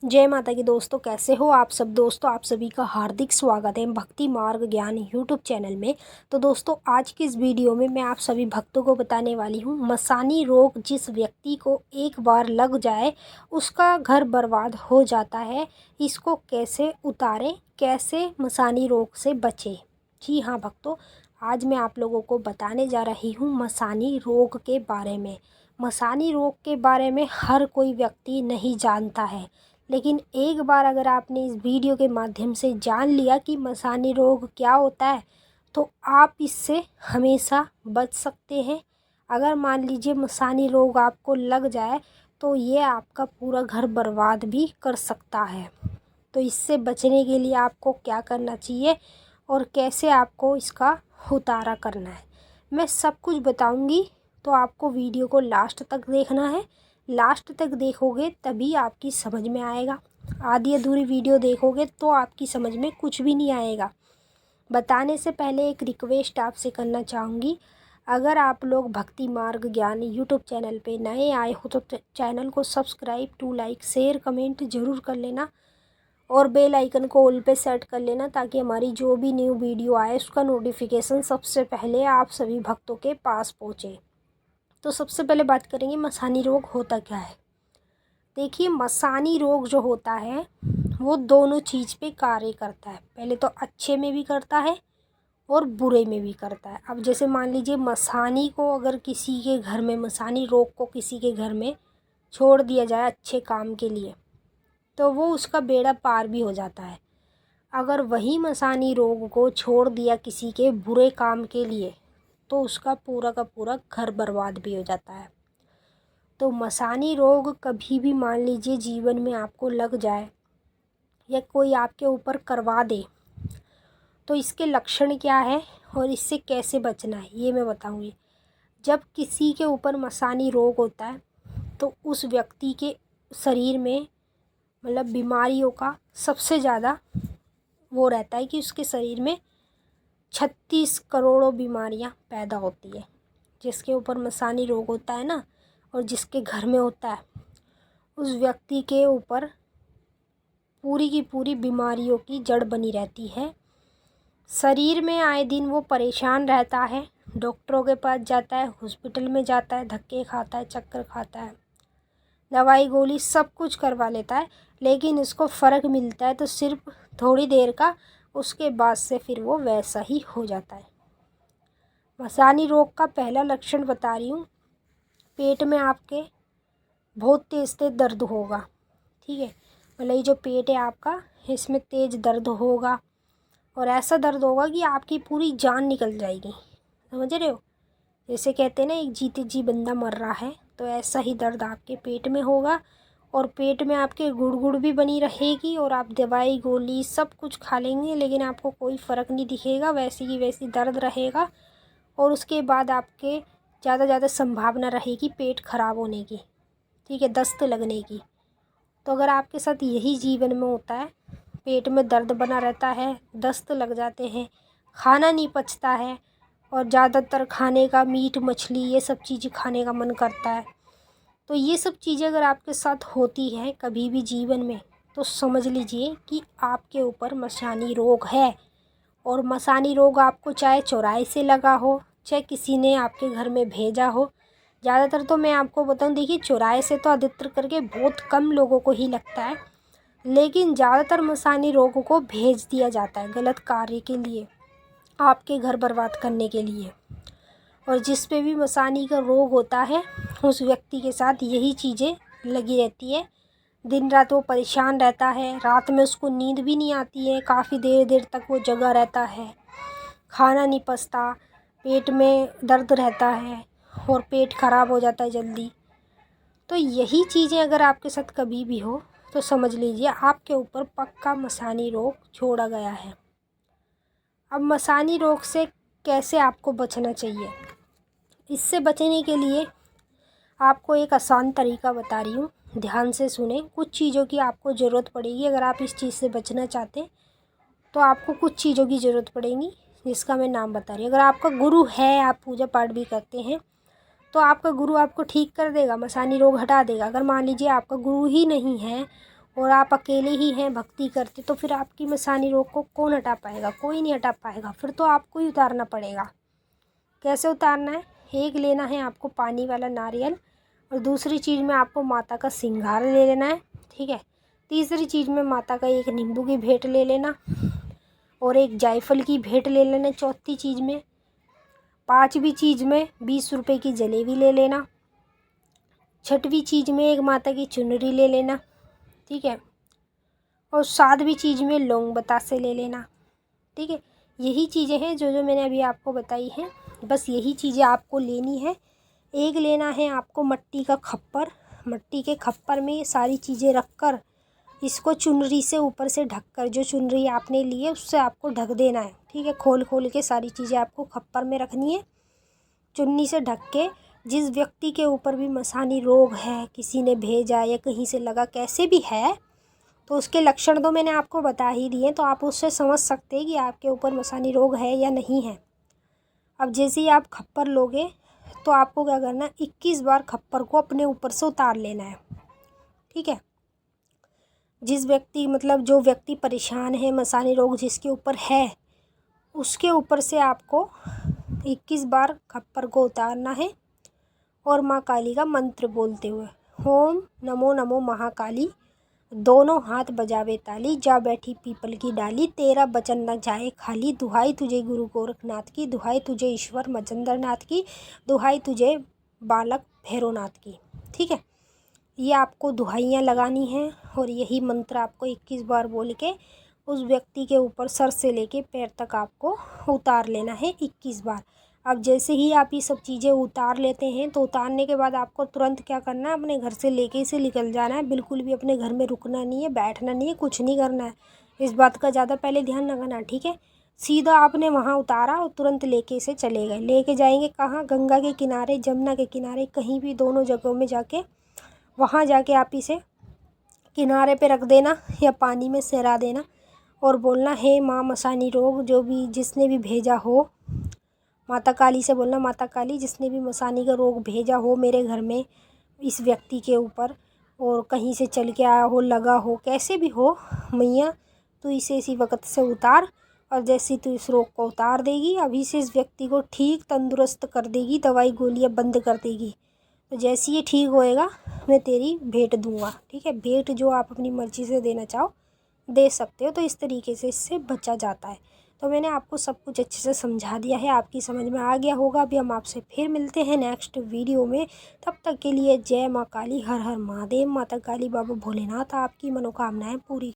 जय माता की दोस्तों, कैसे हो आप सब। दोस्तों, आप सभी का हार्दिक स्वागत है भक्ति मार्ग ज्ञान यूट्यूब चैनल में। तो दोस्तों, आज की इस वीडियो में मैं आप सभी भक्तों को बताने वाली हूँ, मसानी रोग जिस व्यक्ति को एक बार लग जाए उसका घर बर्बाद हो जाता है, इसको कैसे उतारें, कैसे मसानी रोग से बचें। जी हाँ भक्तों, आज मैं आप लोगों को बताने जा रही हूँ मसानी रोग के बारे में। मसानी रोग के बारे में हर कोई व्यक्ति नहीं जानता है, लेकिन एक बार अगर आपने इस वीडियो के माध्यम से जान लिया कि मसानी रोग क्या होता है, तो आप इससे हमेशा बच सकते हैं। अगर मान लीजिए मसानी रोग आपको लग जाए तो ये आपका पूरा घर बर्बाद भी कर सकता है। तो इससे बचने के लिए आपको क्या करना चाहिए और कैसे आपको इसका उतारा करना है, मैं सब कुछ बताऊंगी। तो आपको वीडियो को लास्ट तक देखना है। लास्ट तक देखोगे तभी आपकी समझ में आएगा। आधी अधूरी वीडियो देखोगे तो आपकी समझ में कुछ भी नहीं आएगा। बताने से पहले एक रिक्वेस्ट आपसे करना चाहूँगी, अगर आप लोग भक्ति मार्ग ज्ञान यूट्यूब चैनल पे नए आए हो तो चैनल को subscribe to like share comment ज़रूर कर लेना और बेल आइकन को ऑल पे सेट कर लेना, ताकि हमारी जो भी न्यू वीडियो आए उसका नोटिफिकेशन सबसे पहले आप सभी भक्तों के पास पहुँचे। तो सबसे पहले बात करेंगे मसानी रोग होता क्या है। देखिए, मसानी रोग जो होता है वो दोनों चीज़ पे कार्य करता है। पहले तो अच्छे में भी करता है और बुरे में भी करता है। अब जैसे मान लीजिए मसानी को अगर किसी के घर में, मसानी रोग को किसी के घर में छोड़ दिया जाए अच्छे काम के लिए, तो वो उसका बेड़ा पार भी हो जाता है। अगर वही मसानी रोग को छोड़ दिया किसी के बुरे काम के लिए, तो उसका पूरा का पूरा घर बर्बाद भी हो जाता है। तो मसानी रोग कभी भी मान लीजिए जीवन में आपको लग जाए या कोई आपके ऊपर करवा दे, तो इसके लक्षण क्या है और इससे कैसे बचना है ये मैं बताऊंगी। जब किसी के ऊपर मसानी रोग होता है तो उस व्यक्ति के शरीर में मतलब बीमारियों का सबसे ज़्यादा वो रहता है कि उसके शरीर में 36 करोड़ों बीमारियां पैदा होती है। जिसके ऊपर मसानी रोग होता है ना, और जिसके घर में होता है, उस व्यक्ति के ऊपर पूरी की पूरी बीमारियों की जड़ बनी रहती है। शरीर में आए दिन वो परेशान रहता है, डॉक्टरों के पास जाता है, हॉस्पिटल में जाता है, धक्के खाता है, चक्कर खाता है, दवाई गोली सब कुछ करवा लेता है, लेकिन उसको फ़र्क मिलता है तो सिर्फ थोड़ी देर का, उसके बाद से फिर वो वैसा ही हो जाता है। मसानी रोग का पहला लक्षण बता रही हूँ, पेट में आपके बहुत तेज़ तेज़ दर्द होगा। ठीक है, मतलब ये जो पेट है आपका, इसमें तेज़ दर्द होगा और ऐसा दर्द होगा कि आपकी पूरी जान निकल जाएगी। समझ रहे हो, जैसे कहते हैं ना एक जीते जी बंदा मर रहा है, तो ऐसा ही दर्द आपके पेट में होगा। और पेट में आपके गुड़गुड़ भी बनी रहेगी और आप दवाई गोली सब कुछ खा लेंगे, लेकिन आपको कोई फ़र्क नहीं दिखेगा, वैसी की वैसी दर्द रहेगा। और उसके बाद आपके ज़्यादा संभावना रहेगी पेट खराब होने की, ठीक है, दस्त लगने की। तो अगर आपके साथ यही जीवन में होता है, पेट में दर्द बना रहता है, दस्त लग जाते हैं, खाना नहीं पचता है और ज़्यादातर खाने का मीट मछली ये सब चीज़ें खाने का मन करता है, तो ये सब चीज़ें अगर आपके साथ होती हैं कभी भी जीवन में, तो समझ लीजिए कि आपके ऊपर मसानी रोग है। और मसानी रोग आपको चाहे चौराहे से लगा हो, चाहे किसी ने आपके घर में भेजा हो। ज़्यादातर तो मैं आपको बताऊं, देखिए चौराहे से तो अधिकतर करके बहुत कम लोगों को ही लगता है, लेकिन ज़्यादातर मसानी रोग को भेज दिया जाता है गलत कार्य के लिए, आपके घर बर्बाद करने के लिए। और जिस पे भी मसानी का रोग होता है उस व्यक्ति के साथ यही चीज़ें लगी रहती है। दिन रात वो परेशान रहता है, रात में उसको नींद भी नहीं आती है, काफ़ी देर देर तक वो जगा रहता है, खाना नहीं पचता, पेट में दर्द रहता है और पेट खराब हो जाता है जल्दी। तो यही चीज़ें अगर आपके साथ कभी भी हो तो समझ लीजिए आपके ऊपर पक्का मसानी रोग छोड़ा गया है। अब मसानी रोग से कैसे आपको बचना चाहिए, इससे बचने के लिए आपको एक आसान तरीका बता रही हूँ, ध्यान से सुने। कुछ चीज़ों की आपको ज़रूरत पड़ेगी अगर आप इस चीज़ से बचना चाहते हैं, तो आपको कुछ चीज़ों की ज़रूरत पड़ेगी जिसका मैं नाम बता रही हूँ। अगर आपका गुरु है, आप पूजा पाठ भी करते हैं, तो आपका गुरु आपको ठीक कर देगा, मसानी रोग हटा देगा। अगर मान लीजिए आपका गुरु ही नहीं है और आप अकेले ही हैं भक्ति करते, तो फिर आपकी मसानी रोग को कौन हटा पाएगा? कोई नहीं हटा पाएगा। फिर तो आपको ही उतारना पड़ेगा। कैसे उतारना है? एक लेना है आपको पानी वाला नारियल, और दूसरी चीज़ में आपको माता का सिंगार ले लेना है, ठीक है। तीसरी चीज़ में माता का एक नींबू की भेंट ले लेना, और एक जायफल की भेंट ले लेना चौथी चीज़ में। पाँचवीं चीज़ में 20 रुपये की जलेबी ले लेना। छठवीं चीज़ में एक माता की चुनरी ले लेना, ठीक है। और सातवीं चीज़ में लौंग बतासे ले लेना, ठीक है। यही चीज़ें हैं जो जो मैंने अभी आपको बताई हैं, बस यही चीज़ें आपको लेनी है। एक लेना है आपको मट्टी का खप्पर, मट्टी के खप्पर में ये सारी चीज़ें रखकर इसको चुनरी से ऊपर से ढककर, जो चुनरी आपने ली है उससे आपको ढक देना है, ठीक है। खोल खोल के सारी चीज़ें आपको खप्पर में रखनी है, चुन्नी से ढक के। जिस व्यक्ति के ऊपर भी मसानी रोग है, किसी ने भेजा या कहीं से लगा, कैसे भी है, तो उसके लक्षण तो मैंने आपको बता ही दिए, तो आप उससे समझ सकते हैं कि आपके ऊपर मसानी रोग है या नहीं है। अब जैसे ही आप खप्पर लोगे तो आपको क्या करना है, 21 बार खप्पर को अपने ऊपर से उतार लेना है, ठीक है। जिस व्यक्ति मतलब जो व्यक्ति परेशान है, मसानी रोग जिसके ऊपर है, उसके ऊपर से आपको 21 बार खप्पर को उतारना है, और माँ काली का मंत्र बोलते हुए, ओम नमो नमो महाकाली, दोनों हाथ बजावे ताली, जा बैठी पीपल की डाली, तेरा बचन न जाए खाली, दुहाई तुझे गुरु गोरखनाथ की, दुहाई तुझे ईश्वर मजेंद्र नाथ की, दुहाई तुझे बालक भैरवनाथ की, ठीक है। ये आपको दुहाइयाँ लगानी हैं, और यही मंत्र आपको 21 बार बोल के उस व्यक्ति के ऊपर सर से लेके पैर तक आपको उतार लेना है 21 बार। अब जैसे ही आप ये सब चीज़ें उतार लेते हैं, तो उतारने के बाद आपको तुरंत क्या करना है, अपने घर से लेके से निकल जाना है। बिल्कुल भी अपने घर में रुकना नहीं है, बैठना नहीं है, कुछ नहीं करना है। इस बात का ज़्यादा पहले ध्यान रखना, ठीक है। सीधा आपने वहाँ उतारा और तुरंत लेके से चले गए। लेके जाएंगे कहाँ? गंगा के किनारे, जमुना के किनारे, कहीं भी, दोनों जगहों में जाके वहाँ जाके आप इसे किनारे पे रख देना या पानी में सहरा देना, और बोलना, हे माँ मसानी रोग, जो भी जिसने भी भेजा हो, माता काली से बोलना, माता काली जिसने भी मसानी का रोग भेजा हो मेरे घर में, इस व्यक्ति के ऊपर, और कहीं से चल के आया हो, लगा हो, कैसे भी हो मैया, तो इसे इसी वक्त से उतार। और जैसे तू इस रोग को उतार देगी, अभी से इस व्यक्ति को ठीक तंदुरुस्त कर देगी, दवाई गोलियाँ बंद कर देगी। तो जैसे ये ठीक होएगा, मैं तेरी भेंट दूंगा, ठीक है। भेंट जो आप अपनी मर्ज़ी से देना चाहो दे सकते हो। तो इस तरीके से इससे बचा जाता है। तो मैंने आपको सब कुछ अच्छे से समझा दिया है, आपकी समझ में आ गया होगा। अभी हम आपसे फिर मिलते हैं नेक्स्ट वीडियो में। तब तक के लिए जय माँ काली, हर हर महादेव। माता काली बाबा भोलेनाथ आपकी मनोकामनाएं पूरी